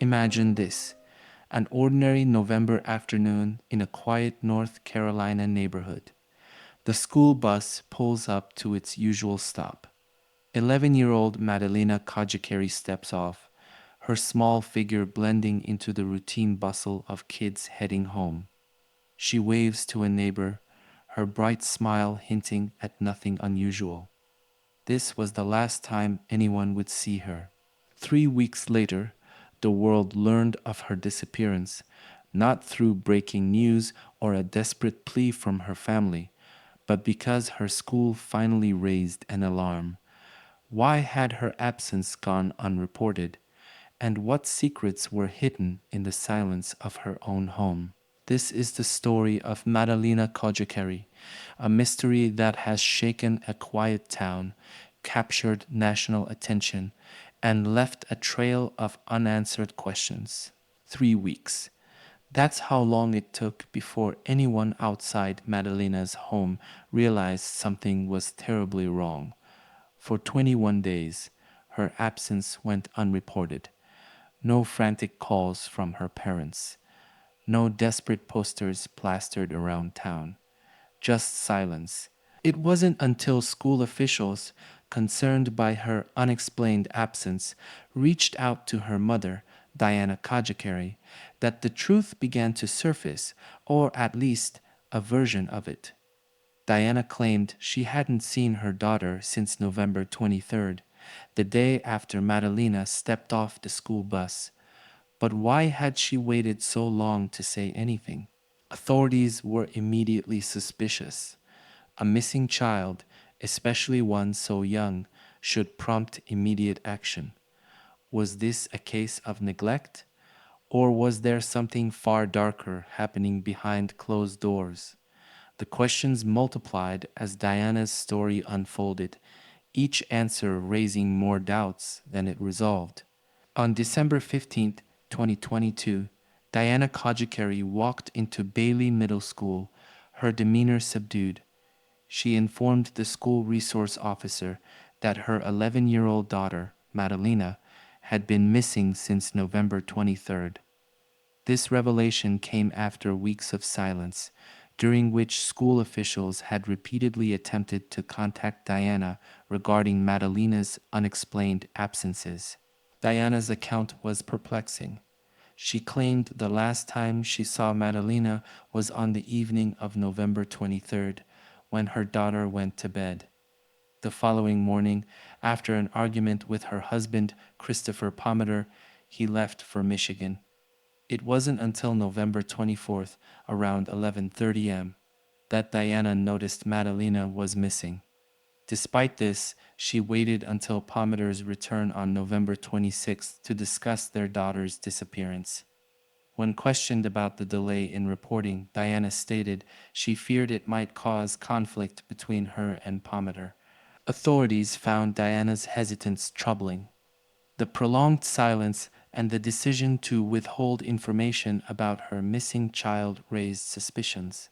Imagine this: an ordinary November afternoon in a quiet North Carolina neighborhood. The school bus pulls up to its usual stop. 11-year-old Madalina Cojocari steps off, her small figure blending into the routine bustle of kids heading home. She waves to a neighbor, her bright smile hinting at nothing unusual. This was the last time anyone would see her. 3 weeks later, the world learned of her disappearance, not through breaking news or a desperate plea from her family, but because her school finally raised an alarm. Why had her absence gone unreported? And what secrets were hidden in the silence of her own home? This is the story of Madalina Cojocari, a mystery that has shaken a quiet town, captured national attention, and left a trail of unanswered questions. 3 weeks. That's how long it took before anyone outside Madalina's home realized something was terribly wrong. For 21 days, her absence went unreported. No frantic calls from her parents. No desperate posters plastered around town. Just silence. It wasn't until school officials, concerned by her unexplained absence, reached out to her mother, Diana Cojocari, that the truth began to surface, or at least a version of it. Diana claimed she hadn't seen her daughter since November 23rd, the day after Madalina stepped off the school bus. But why had she waited so long to say anything? Authorities were immediately suspicious. A missing child, especially one so young, should prompt immediate action. Was this a case of neglect? Or was there something far darker happening behind closed doors? The questions multiplied as Diana's story unfolded, each answer raising more doubts than it resolved. On December 15th, 2022, Diana Cojocari walked into Bailey Middle School, her demeanor subdued. She informed the school resource officer that her 11-year-old daughter, Madalina, had been missing since November 23rd. This revelation came after weeks of silence, during which school officials had repeatedly attempted to contact Diana regarding Madalina's unexplained absences. Diana's account was perplexing. She claimed the last time she saw Madalina was on the evening of November 23rd, when her daughter went to bed. The following morning, after an argument with her husband, Christopher Palmer, he left for Michigan. It wasn't until November 24th, around 11:30 am, that Diana noticed Madalina was missing. Despite this, she waited until Palmer's return on November 26th to discuss their daughter's disappearance. When questioned about the delay in reporting, Diana stated she feared it might cause conflict between her and Palmer. Authorities found Diana's hesitance troubling. The prolonged silence and the decision to withhold information about her missing child raised suspicions.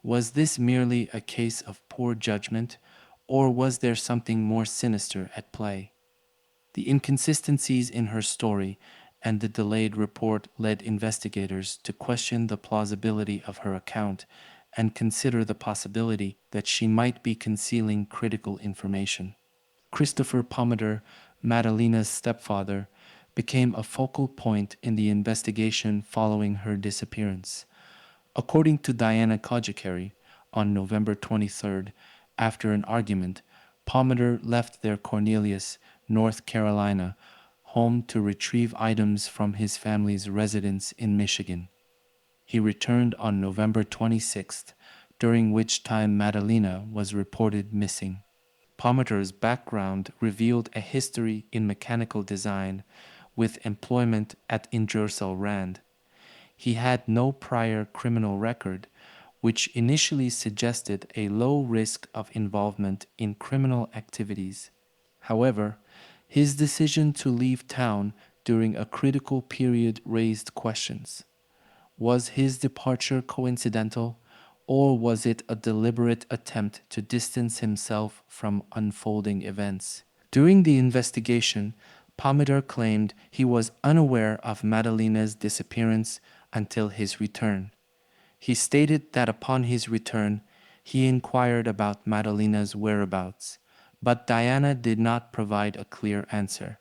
Was this merely a case of poor judgment, or was there something more sinister at play? The inconsistencies in her story and the delayed report led investigators to question the plausibility of her account and consider the possibility that she might be concealing critical information. Christopher Palmer, Madalina's stepfather, became a focal point in the investigation following her disappearance. According to Diana Cojocari, on November 23rd, after an argument, Palmer left their Cornelius, North Carolina, home to retrieve items from his family's residence in Michigan. He returned on November 26th, during which time Madalina was reported missing. Palmer's background revealed a history in mechanical design with employment at Ingersoll Rand. He had no prior criminal record, which initially suggested a low risk of involvement in criminal activities. However, his decision to leave town during a critical period raised questions. Was his departure coincidental, or was it a deliberate attempt to distance himself from unfolding events? During the investigation, Palmater claimed he was unaware of Madalina's disappearance until his return. He stated that upon his return, he inquired about Madalina's whereabouts, but Diana did not provide a clear answer.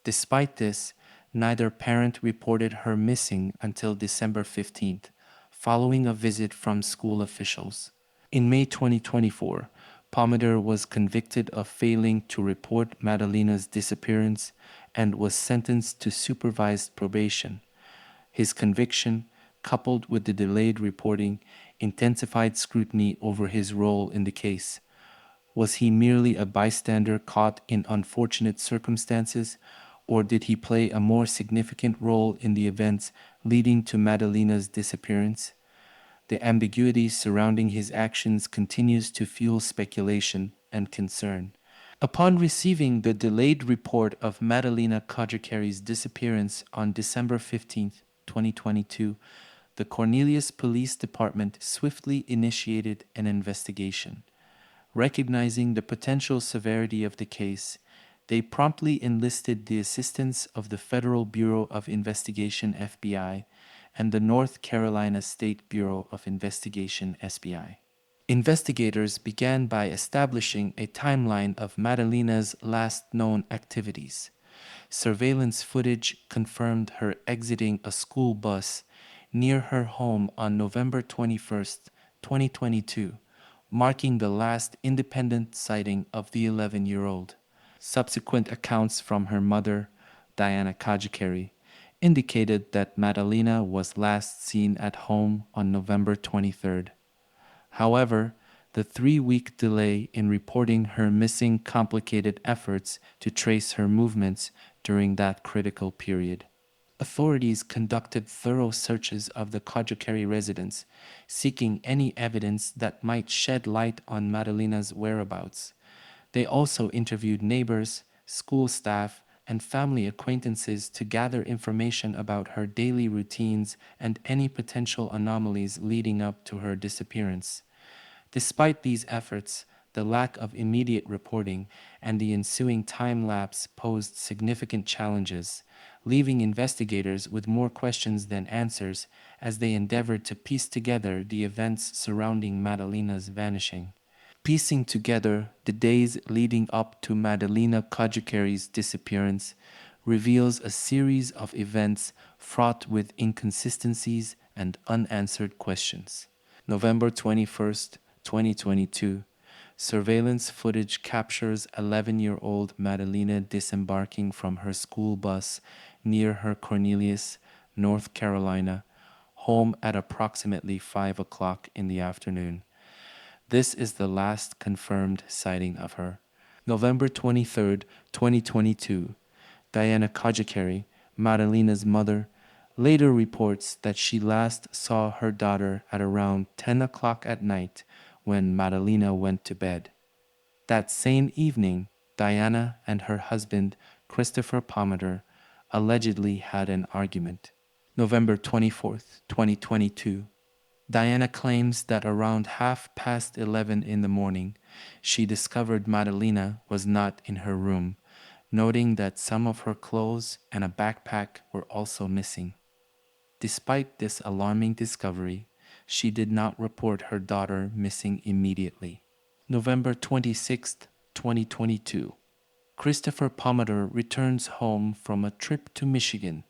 Despite this, neither parent reported her missing until December 15th, following a visit from school officials. In May 2024, Palmater was convicted of failing to report Madalina's disappearance and was sentenced to supervised probation. His conviction, coupled with the delayed reporting, intensified scrutiny over his role in the case. Was he merely a bystander caught in unfortunate circumstances, or did he play a more significant role in the events leading to Madalina's disappearance? The ambiguity surrounding his actions continues to fuel speculation and concern. Upon receiving the delayed report of Madalina Cojocari's disappearance on December 15, 2022, the Cornelius Police Department swiftly initiated an investigation. Recognizing the potential severity of the case, they promptly enlisted the assistance of the Federal Bureau of Investigation (FBI) and the North Carolina State Bureau of Investigation (SBI). Investigators began by establishing a timeline of Madalina's last known activities. Surveillance footage confirmed her exiting a school bus near her home on November 21, 2022, marking the last independent sighting of the 11-year-old. Subsequent accounts from her mother, Diana Cojocari, indicated that Madalina was last seen at home on November 23rd. However, the 3-week delay in reporting her missing complicated efforts to trace her movements during that critical period. Authorities conducted thorough searches of the Cojocari residence, seeking any evidence that might shed light on Madalina's whereabouts. They also interviewed neighbors, school staff, and family acquaintances to gather information about her daily routines and any potential anomalies leading up to her disappearance. Despite these efforts, the lack of immediate reporting and the ensuing time lapse posed significant challenges, leaving investigators with more questions than answers as they endeavored to piece together the events surrounding Madalina's vanishing. Piecing together the days leading up to Madalina Cojocari's disappearance reveals a series of events fraught with inconsistencies and unanswered questions. November 21, 2022, surveillance footage captures 11-year-old Madalina disembarking from her school bus near her Cornelius, North Carolina, home at approximately 5 o'clock in the afternoon. This is the last confirmed sighting of her. November 23, 2022, Diana Cojocari, Madalina's mother, later reports that she last saw her daughter at around 10 o'clock at night when Madalina went to bed. That same evening, Diana and her husband, Christopher Palmater, allegedly had an argument. November 24, 2022, Diana claims that around 11:30 in the morning, she discovered Madalina was not in her room, noting that some of her clothes and a backpack were also missing. Despite this alarming discovery, she did not report her daughter missing immediately. November 26, 2022, Christopher Palmater returns home from a trip to Michigan,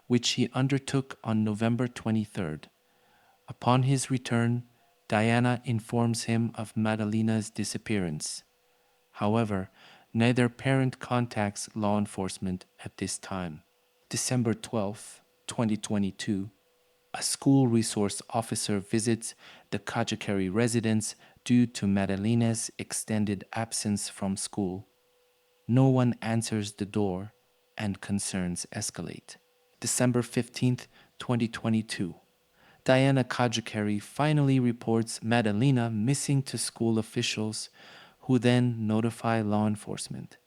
which he undertook on November 23rd. Upon his return, Diana informs him of Madalina's disappearance. However, neither parent contacts law enforcement at this time. December 12, 2022, a school resource officer visits the Cojocari residence due to Madalina's extended absence from school. No one answers the door, and concerns escalate. December 15, 2022, Diana Cojocari finally reports Madalina missing to school officials, who then notify law enforcement.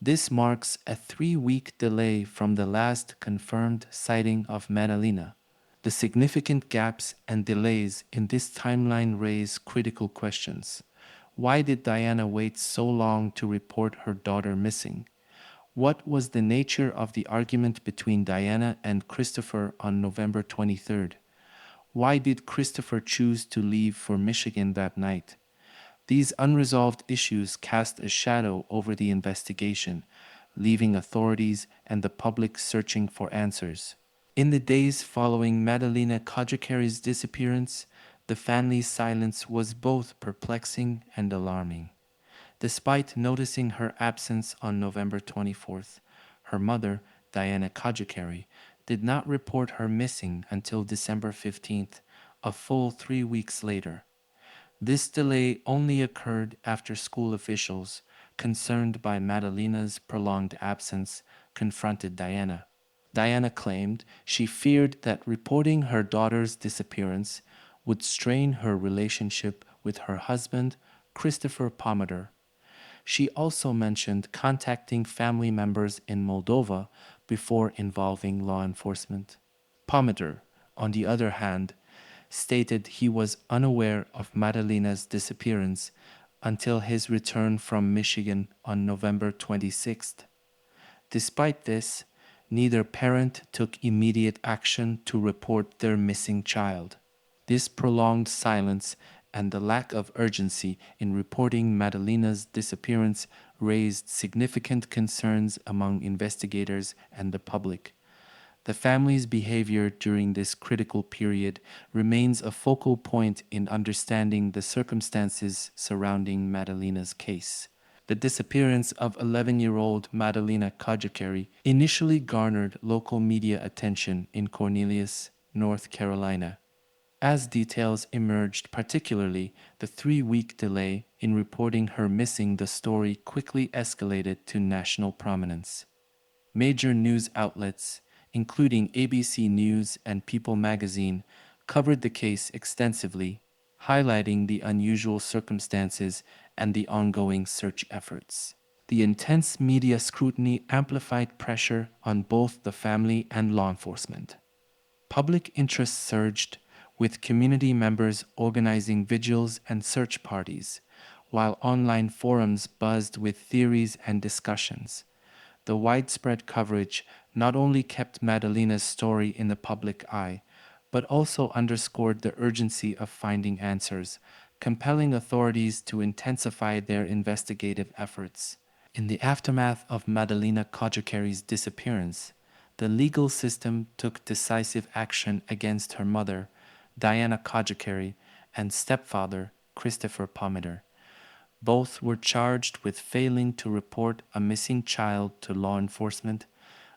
This marks a 3-week delay from the last confirmed sighting of Madalina. The significant gaps and delays in this timeline raise critical questions. Why did Diana wait so long to report her daughter missing? What was the nature of the argument between Diana and Christopher on November 23rd? Why did Christopher choose to leave for Michigan that night? These unresolved issues cast a shadow over the investigation, leaving authorities and the public searching for answers. In the days following Madalina Cojocari's disappearance, the family's silence was both perplexing and alarming. Despite noticing her absence on November 24th, her mother, Diana Cojocari, did not report her missing until December 15th, a full 3 weeks later. This delay only occurred after school officials, concerned by Madalina's prolonged absence, confronted Diana. Diana claimed she feared that reporting her daughter's disappearance would strain her relationship with her husband, Christopher Pomader. She also mentioned contacting family members in Moldova before involving law enforcement. Pomader, on the other hand, stated he was unaware of Madalina's disappearance until his return from Michigan on November 26th. Despite this, neither parent took immediate action to report their missing child. This prolonged silence and the lack of urgency in reporting Madalina's disappearance raised significant concerns among investigators and the public. The family's behavior during this critical period remains a focal point in understanding the circumstances surrounding Madalina's case. The disappearance of 11-year-old Madalina Cojocari initially garnered local media attention in Cornelius, North Carolina. As details emerged, particularly the 3 week delay in reporting her missing, the story quickly escalated to national prominence. Major news outlets, including ABC News and People magazine, covered the case extensively, highlighting the unusual circumstances and the ongoing search efforts. The intense media scrutiny amplified pressure on both the family and law enforcement. Public interest surged, with community members organizing vigils and search parties, while online forums buzzed with theories and discussions. The widespread coverage not only kept Madalina's story in the public eye, but also underscored the urgency of finding answers, compelling authorities to intensify their investigative efforts. In the aftermath of Madalina Cojocari's disappearance, the legal system took decisive action against her mother, Diana Cojocari, and stepfather, Christopher Pomader. Both were charged with failing to report a missing child to law enforcement,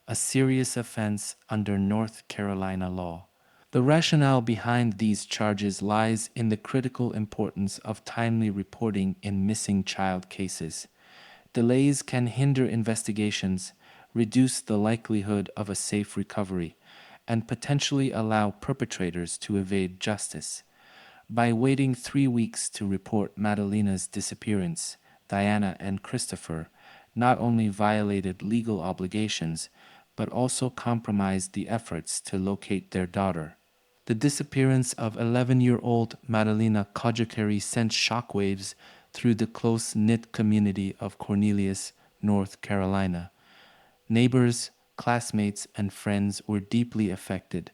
a serious offense under North Carolina law. The rationale behind these charges lies in the critical importance of timely reporting in missing child cases. Delays can hinder investigations, reduce the likelihood of a safe recovery, and potentially allow perpetrators to evade justice. By waiting 3 weeks to report Madalina's disappearance, Diana and Christopher not only violated legal obligations, but also compromised the efforts to locate their daughter. The disappearance of 11-year-old Madalina Cojocari sent shockwaves through the close-knit community of Cornelius, North Carolina. Neighbors, classmates, and friends were deeply affected,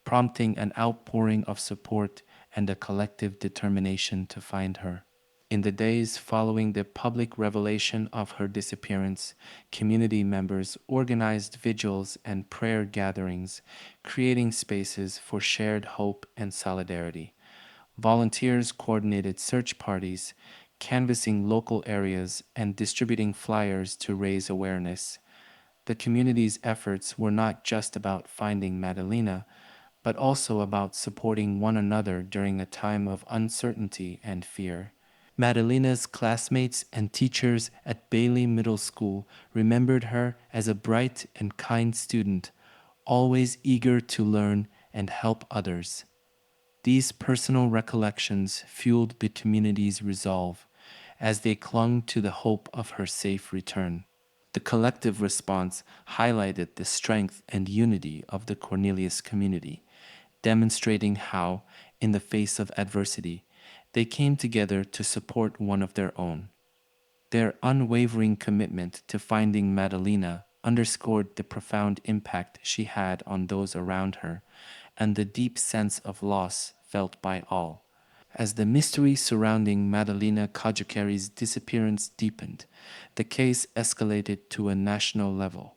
prompting an outpouring of support and a collective determination to find her. In the days following the public revelation of her disappearance, community members organized vigils and prayer gatherings, creating spaces for shared hope and solidarity. Volunteers coordinated search parties, canvassing local areas and distributing flyers to raise awareness. The community's efforts were not just about finding Madalina, but also about supporting one another during a time of uncertainty and fear. Madalina's classmates and teachers at Bailey Middle School remembered her as a bright and kind student, always eager to learn and help others. These personal recollections fueled the community's resolve as they clung to the hope of her safe return. The collective response highlighted the strength and unity of the Cornelius community, demonstrating how, in the face of adversity, they came together to support one of their own. Their unwavering commitment to finding Madalina underscored the profound impact she had on those around her and the deep sense of loss felt by all. As the mystery surrounding Madalina Cojocari's disappearance deepened, the case escalated to a national level.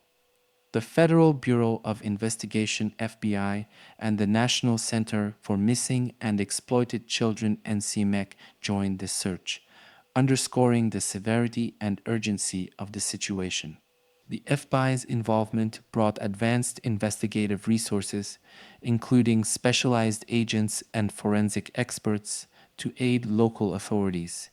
The Federal Bureau of Investigation (FBI) and the National Center for Missing and Exploited Children (NCMEC) joined the search, underscoring the severity and urgency of the situation. The FBI's involvement brought advanced investigative resources, including specialized agents and forensic experts, to aid local authorities.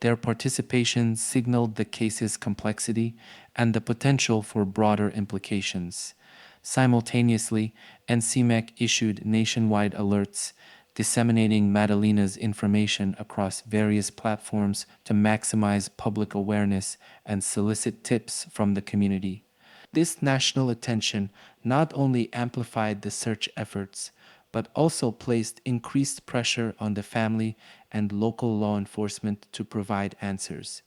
Their participation signaled the case's complexity and the potential for broader implications. Simultaneously, NCMEC issued nationwide alerts, disseminating Madalina's information across various platforms to maximize public awareness and solicit tips from the community. This national attention not only amplified the search efforts, but also placed increased pressure on the family and local law enforcement to provide answers.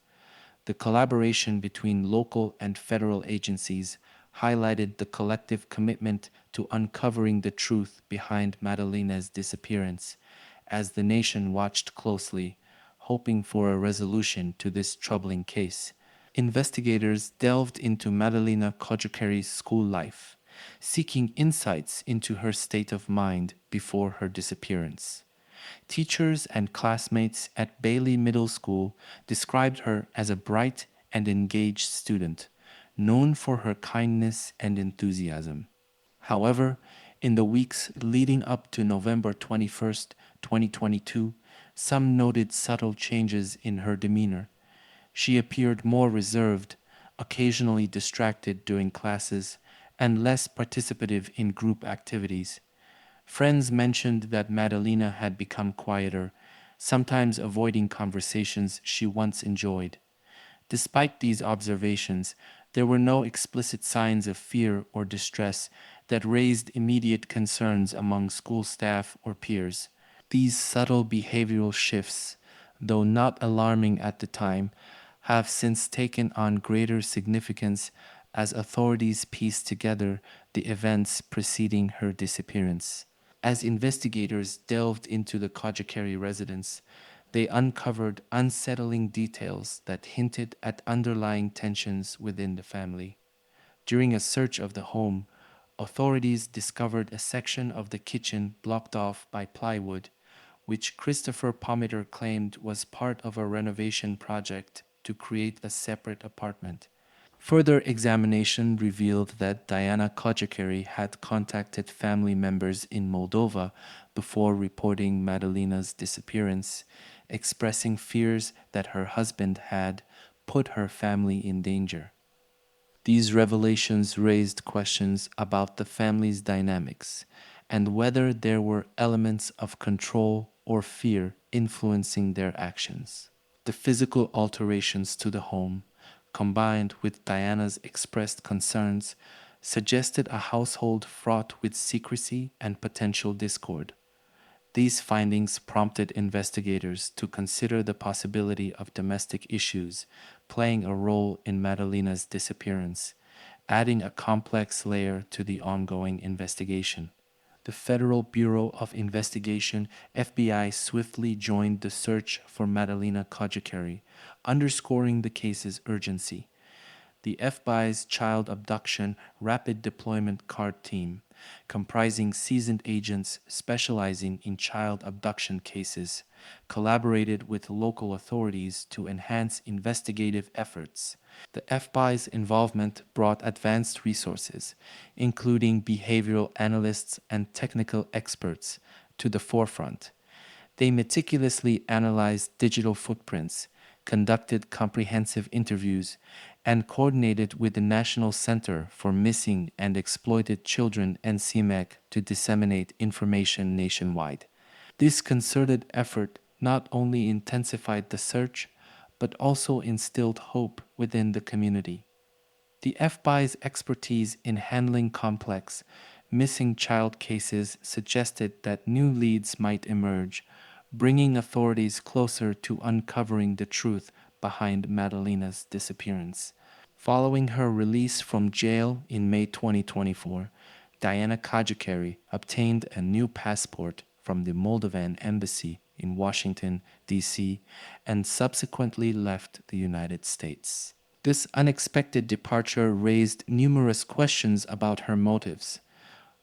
The collaboration between local and federal agencies highlighted the collective commitment to uncovering the truth behind Madalina's disappearance as the nation watched closely, hoping for a resolution to this troubling case. Investigators delved into Madalina Cojocari's school life, seeking insights into her state of mind before her disappearance. Teachers and classmates at Bailey Middle School described her as a bright and engaged student, known for her kindness and enthusiasm. However, in the weeks leading up to November 21, 2022, some noted subtle changes in her demeanor. She appeared more reserved, occasionally distracted during classes, and less participative in group activities. Friends mentioned that Madalina had become quieter, sometimes avoiding conversations she once enjoyed. Despite these observations, there were no explicit signs of fear or distress that raised immediate concerns among school staff or peers. These subtle behavioral shifts, though not alarming at the time, have since taken on greater significance as authorities piece together the events preceding her disappearance. As investigators delved into the Kajikeri residence, they uncovered unsettling details that hinted at underlying tensions within the family. During a search of the home, authorities discovered a section of the kitchen blocked off by plywood, which Christopher Pometer claimed was part of a renovation project to create a separate apartment. Further examination revealed that Diana Cojocari had contacted family members in Moldova before reporting Madalina's disappearance, expressing fears that her husband had put her family in danger. These revelations raised questions about the family's dynamics and whether there were elements of control or fear influencing their actions. The physical alterations to the home, combined with Diana's expressed concerns, suggested a household fraught with secrecy and potential discord. These findings prompted investigators to consider the possibility of domestic issues playing a role in Madalina's disappearance, adding a complex layer to the ongoing investigation. The Federal Bureau of Investigation (FBI) swiftly joined the search for Madalina Cojocari, underscoring the case's urgency. The FBI's Child Abduction Rapid Deployment Card Team, comprising seasoned agents specializing in child abduction cases, collaborated with local authorities to enhance investigative efforts. The FBI's involvement brought advanced resources, including behavioral analysts and technical experts, to the forefront. They meticulously analyzed digital footprints, conducted comprehensive interviews, and coordinated with the National Center for Missing and Exploited Children (NCMEC) to disseminate information nationwide. This concerted effort not only intensified the search, but also instilled hope within the community. The FBI's expertise in handling complex, missing child cases suggested that new leads might emerge, bringing authorities closer to uncovering the truth behind Madalina's disappearance. Following her release from jail in May 2024, Diana Cojocari obtained a new passport from the Moldovan embassy in Washington, D.C., and subsequently left the United States. This unexpected departure raised numerous questions about her motives.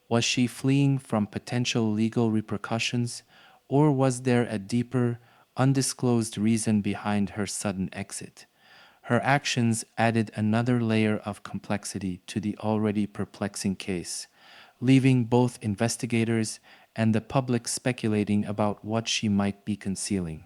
Was she fleeing from potential legal repercussions, or was there a deeper, undisclosed reason behind her sudden exit? Her actions added another layer of complexity to the already perplexing case, leaving both investigators and the public speculating about what she might be concealing.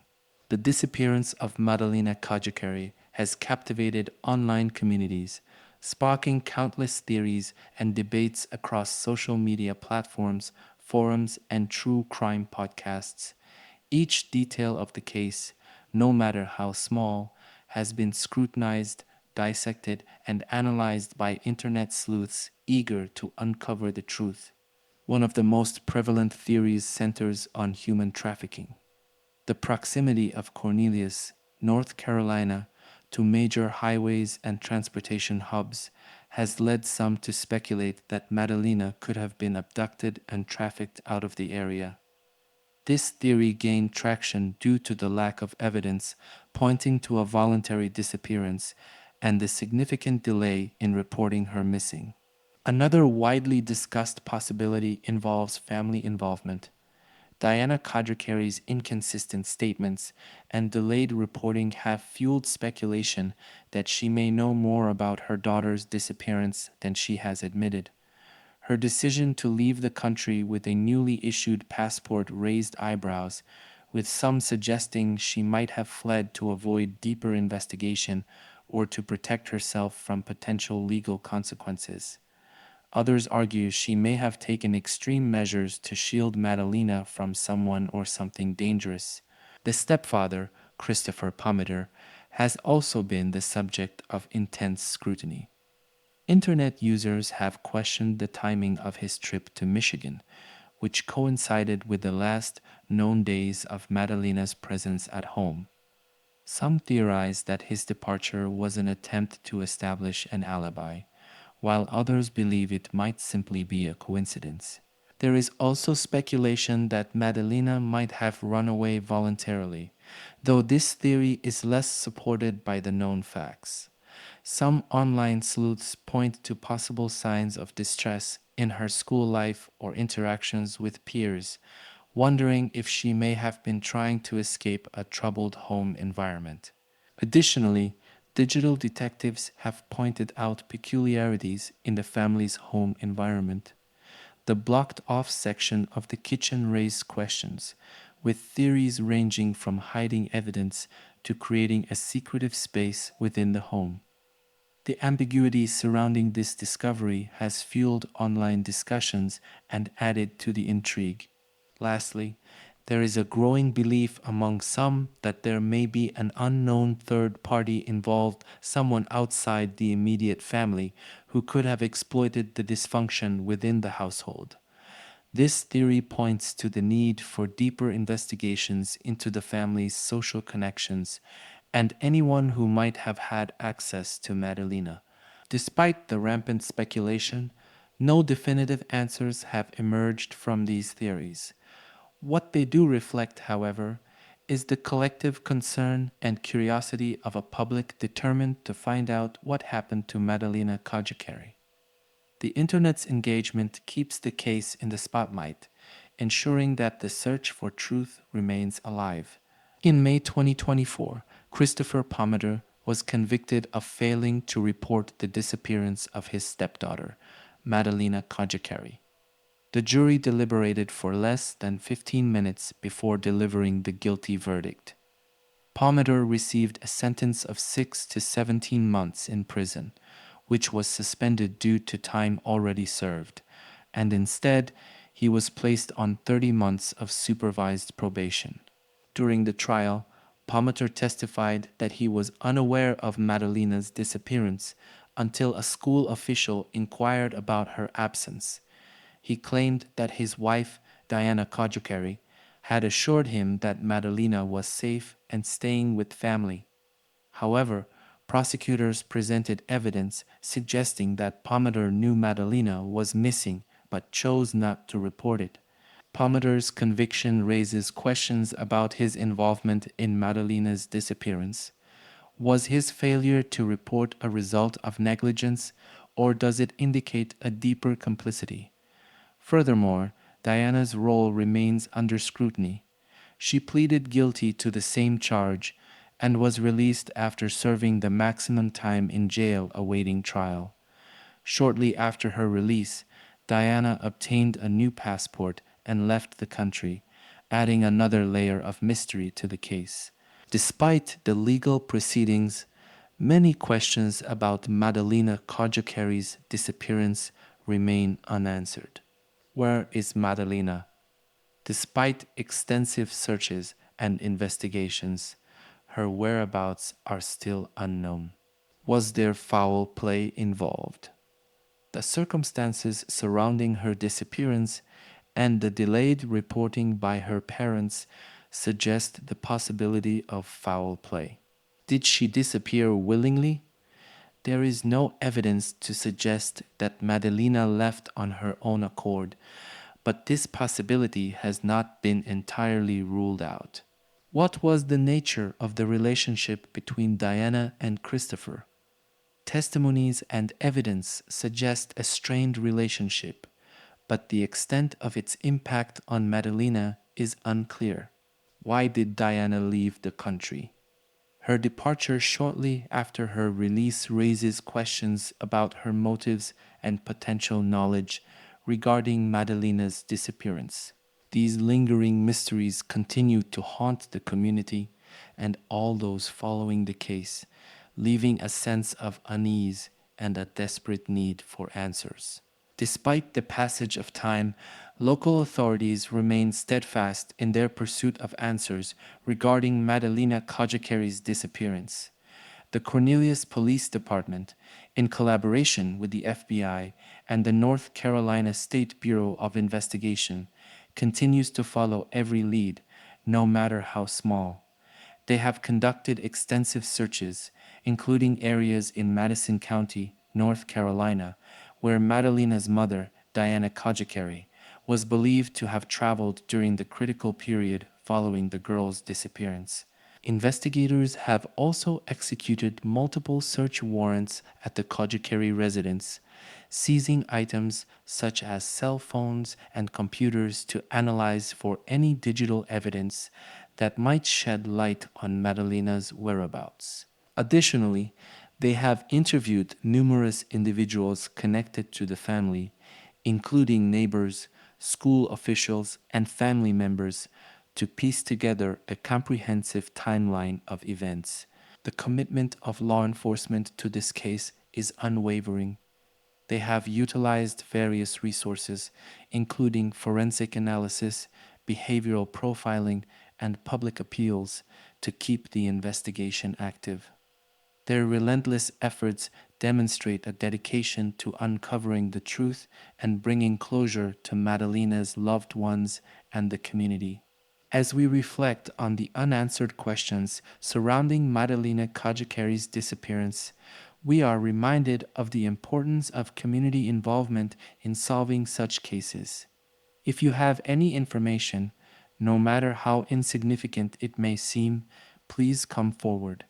The disappearance of Madalina Cojocari has captivated online communities, sparking countless theories and debates across social media platforms, forums, and true crime podcasts. Each detail of the case, no matter how small, has been scrutinized, dissected, and analyzed by internet sleuths eager to uncover the truth. One of the most prevalent theories centers on human trafficking. The proximity of Cornelius, North Carolina, to major highways and transportation hubs has led some to speculate that Madalina could have been abducted and trafficked out of the area. This theory gained traction due to the lack of evidence pointing to a voluntary disappearance and the significant delay in reporting her missing. Another widely discussed possibility involves family involvement. Diana Cojocari's inconsistent statements and delayed reporting have fueled speculation that she may know more about her daughter's disappearance than she has admitted. Her decision to leave the country with a newly issued passport raised eyebrows, with some suggesting she might have fled to avoid deeper investigation or to protect herself from potential legal consequences. Others argue she may have taken extreme measures to shield Madalina from someone or something dangerous. The stepfather, Christopher Pometer, has also been the subject of intense scrutiny. Internet users have questioned the timing of his trip to Michigan, which coincided with the last known days of Madalina's presence at home. Some theorize that his departure was an attempt to establish an alibi, while others believe it might simply be a coincidence. There is also speculation that Madalina might have run away voluntarily, though this theory is less supported by the known facts. Some online sleuths point to possible signs of distress in her school life or interactions with peers, wondering if she may have been trying to escape a troubled home environment. Additionally, digital detectives have pointed out peculiarities in the family's home environment. The blocked off section of the kitchen raised questions, with theories ranging from hiding evidence to creating a secretive space within the home. The ambiguity surrounding this discovery has fueled online discussions and added to the intrigue. Lastly, there is a growing belief among some that there may be an unknown third party involved, someone outside the immediate family, who could have exploited the dysfunction within the household. This theory points to the need for deeper investigations into the family's social connections and anyone who might have had access to Madalina. Despite the rampant speculation, no definitive answers have emerged from these theories. What they do reflect, however, is the collective concern and curiosity of a public determined to find out what happened to Madalina Cojocari. The internet's engagement keeps the case in the spotlight, ensuring that the search for truth remains alive. In May 2024, Christopher Pometer was convicted of failing to report the disappearance of his stepdaughter, Madalina Cojocari. The jury deliberated for less than 15 minutes before delivering the guilty verdict. Pometer received a sentence of 6 to 17 months in prison, which was suspended due to time already served, and instead he was placed on 30 months of supervised probation. During the trial, Pometer testified that he was unaware of Madalina's disappearance until a school official inquired about her absence. He claimed that his wife, Diana Cojocari, had assured him that Madalina was safe and staying with family. However, prosecutors presented evidence suggesting that Palmater knew Madalina was missing but chose not to report it. Palmater's conviction raises questions about his involvement in Madalina's disappearance. Was his failure to report a result of negligence, or does it indicate a deeper complicity? Furthermore, Diana's role remains under scrutiny. She pleaded guilty to the same charge and was released after serving the maximum time in jail awaiting trial. Shortly after her release, Diana obtained a new passport and left the country, adding another layer of mystery to the case. Despite the legal proceedings, many questions about Madalina Cojocari's disappearance remain unanswered. Where is Madalina? Despite extensive searches and investigations, her whereabouts are still unknown. Was there foul play involved? The circumstances surrounding her disappearance and the delayed reporting by her parents suggest the possibility of foul play. Did she disappear willingly? There is no evidence to suggest that Madalina left on her own accord, but this possibility has not been entirely ruled out. What was the nature of the relationship between Diana and Christopher? Testimonies and evidence suggest a strained relationship, but the extent of its impact on Madalina is unclear. Why did Diana leave the country? Her departure shortly after her release raises questions about her motives and potential knowledge regarding Madalina's disappearance. These lingering mysteries continue to haunt the community and all those following the case, leaving a sense of unease and a desperate need for answers. Despite the passage of time, local authorities remain steadfast in their pursuit of answers regarding Madalina Cojocari's disappearance. The Cornelius Police Department, in collaboration with the FBI and the North Carolina State Bureau of Investigation, continues to follow every lead, no matter how small. They have conducted extensive searches, including areas in Madison County, North Carolina, where Madalina's mother, Diana Cojocari, was believed to have traveled during the critical period following the girl's disappearance. Investigators have also executed multiple search warrants at the Cojocari residence, seizing items such as cell phones and computers to analyze for any digital evidence that might shed light on Madalina's whereabouts. Additionally, they have interviewed numerous individuals connected to the family, including neighbors, school officials, and family members, to piece together a comprehensive timeline of events. The commitment of law enforcement to this case is unwavering. They have utilized various resources, including forensic analysis, behavioral profiling, and public appeals, to keep the investigation active. Their relentless efforts demonstrate a dedication to uncovering the truth and bringing closure to Madalina's loved ones and the community. As we reflect on the unanswered questions surrounding Madalina Cojocari's disappearance, we are reminded of the importance of community involvement in solving such cases. If you have any information, no matter how insignificant it may seem, please come forward.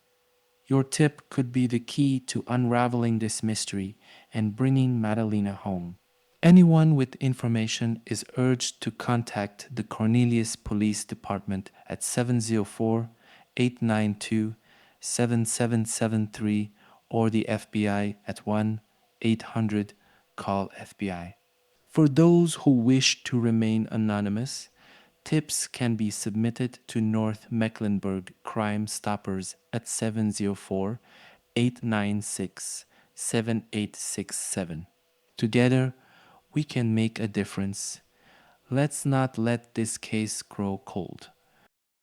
Your tip could be the key to unraveling this mystery and bringing Madalina home. Anyone with information is urged to contact the Cornelius Police Department at 704 892 7773 or the FBI at 1 800 CALL FBI. For those who wish to remain anonymous, tips can be submitted to North Mecklenburg Crime Stoppers at 704 896 7867. Together, we can make a difference. Let's not let this case grow cold.